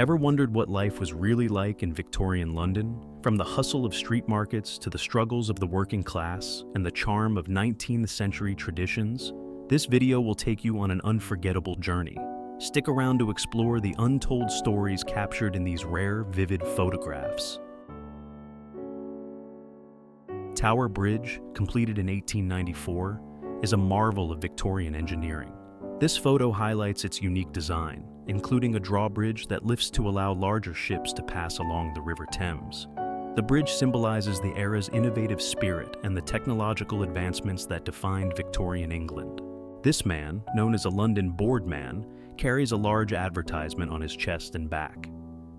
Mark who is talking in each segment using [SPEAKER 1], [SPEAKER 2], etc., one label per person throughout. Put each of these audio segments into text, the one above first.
[SPEAKER 1] Ever wondered what life was really like in Victorian London? From the hustle of street markets to the struggles of the working class and the charm of 19th century traditions, this video will take you on an unforgettable journey. Stick around to explore the untold stories captured in these rare, vivid photographs. Tower Bridge, completed in 1894, is a marvel of Victorian engineering. This photo highlights its unique design, including a drawbridge that lifts to allow larger ships to pass along the River Thames. The bridge symbolizes the era's innovative spirit and the technological advancements that defined Victorian England. This man, known as a London boardman, carries a large advertisement on his chest and back.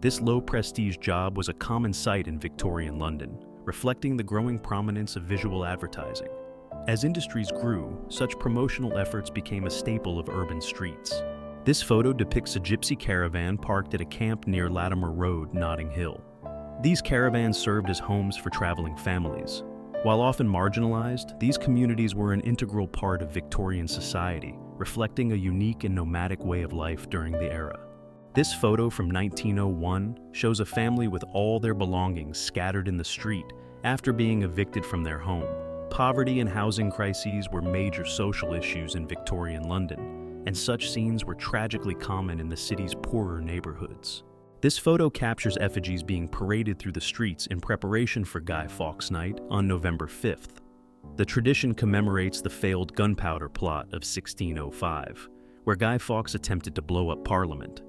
[SPEAKER 1] This low-prestige job was a common sight in Victorian London, reflecting the growing prominence of visual advertising. As industries grew, such promotional efforts became a staple of urban streets. This photo depicts a gypsy caravan parked at a camp near Latimer Road, Notting Hill. These caravans served as homes for traveling families. While often marginalized, these communities were an integral part of Victorian society, reflecting a unique and nomadic way of life during the era. This photo from 1901 shows a family with all their belongings scattered in the street after being evicted from their home. Poverty and housing crises were major social issues in Victorian London, and such scenes were tragically common in the city's poorer neighborhoods. This photo captures effigies being paraded through the streets in preparation for Guy Fawkes Night on November 5th. The tradition commemorates the failed gunpowder plot of 1605, where Guy Fawkes attempted to blow up Parliament.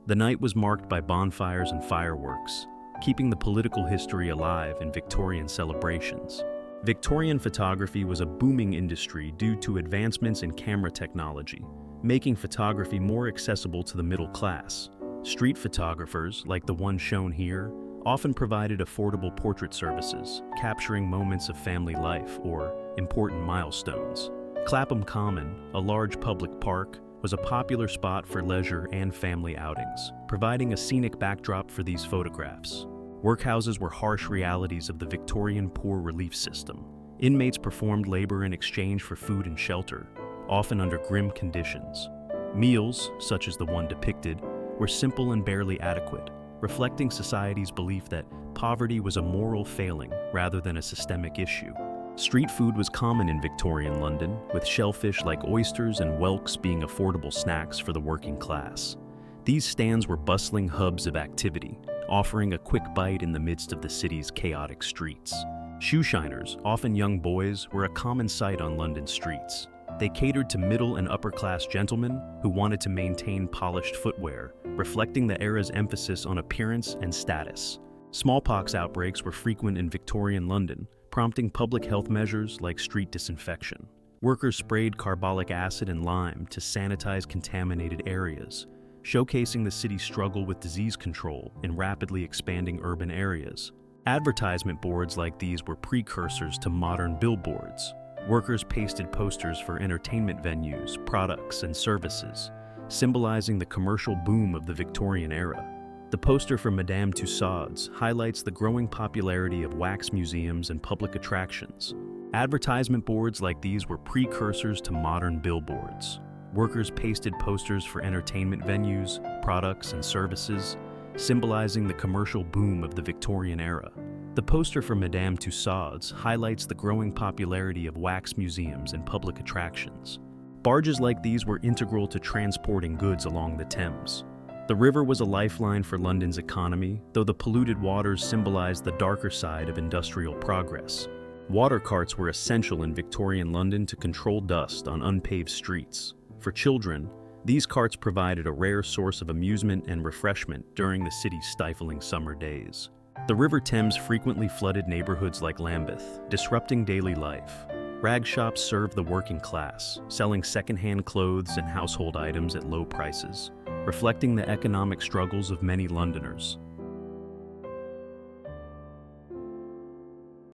[SPEAKER 1] The night was marked by bonfires and fireworks, keeping the political history alive in Victorian celebrations. Victorian photography was a booming industry due to advancements in camera technology, making photography more accessible to the middle class. Street photographers, like the one shown here, often provided affordable portrait services, capturing moments of family life or important milestones. Clapham Common, a large public park, was a popular spot for leisure and family outings, providing a scenic backdrop for these photographs. Workhouses were harsh realities of the Victorian poor relief system. Inmates performed labor in exchange for food and shelter, often under grim conditions. Meals, such as the one depicted, were simple and barely adequate, reflecting society's belief that poverty was a moral failing rather than a systemic issue. Street food was common in Victorian London, with shellfish like oysters and whelks being affordable snacks for the working class. These stands were bustling hubs of activity, offering a quick bite in the midst of the city's chaotic streets. Shoeshiners, often young boys, were a common sight on London streets. They catered to middle and upper-class gentlemen who wanted to maintain polished footwear, reflecting the era's emphasis on appearance and status. Smallpox outbreaks were frequent in Victorian London, prompting public health measures like street disinfection. Workers sprayed carbolic acid and lime to sanitize contaminated areas, showcasing the city's struggle with disease control in rapidly expanding urban areas. Advertisement boards like these were precursors to modern billboards. Workers pasted posters for entertainment venues, products, and services, symbolizing the commercial boom of the Victorian era. The poster for Madame Tussauds highlights the growing popularity of wax museums and public attractions. Advertisement boards like these were precursors to modern billboards. Workers pasted posters for entertainment venues, products, and services, symbolizing the commercial boom of the Victorian era. The poster for Madame Tussauds highlights the growing popularity of wax museums and public attractions. Barges like these were integral to transporting goods along the Thames. The river was a lifeline for London's economy, though the polluted waters symbolized the darker side of industrial progress. Water carts were essential in Victorian London to control dust on unpaved streets. For children, these carts provided a rare source of amusement and refreshment during the city's stifling summer days. The River Thames frequently flooded neighborhoods like Lambeth, disrupting daily life. Rag shops served the working class, selling second-hand clothes and household items at low prices, reflecting the economic struggles of many Londoners.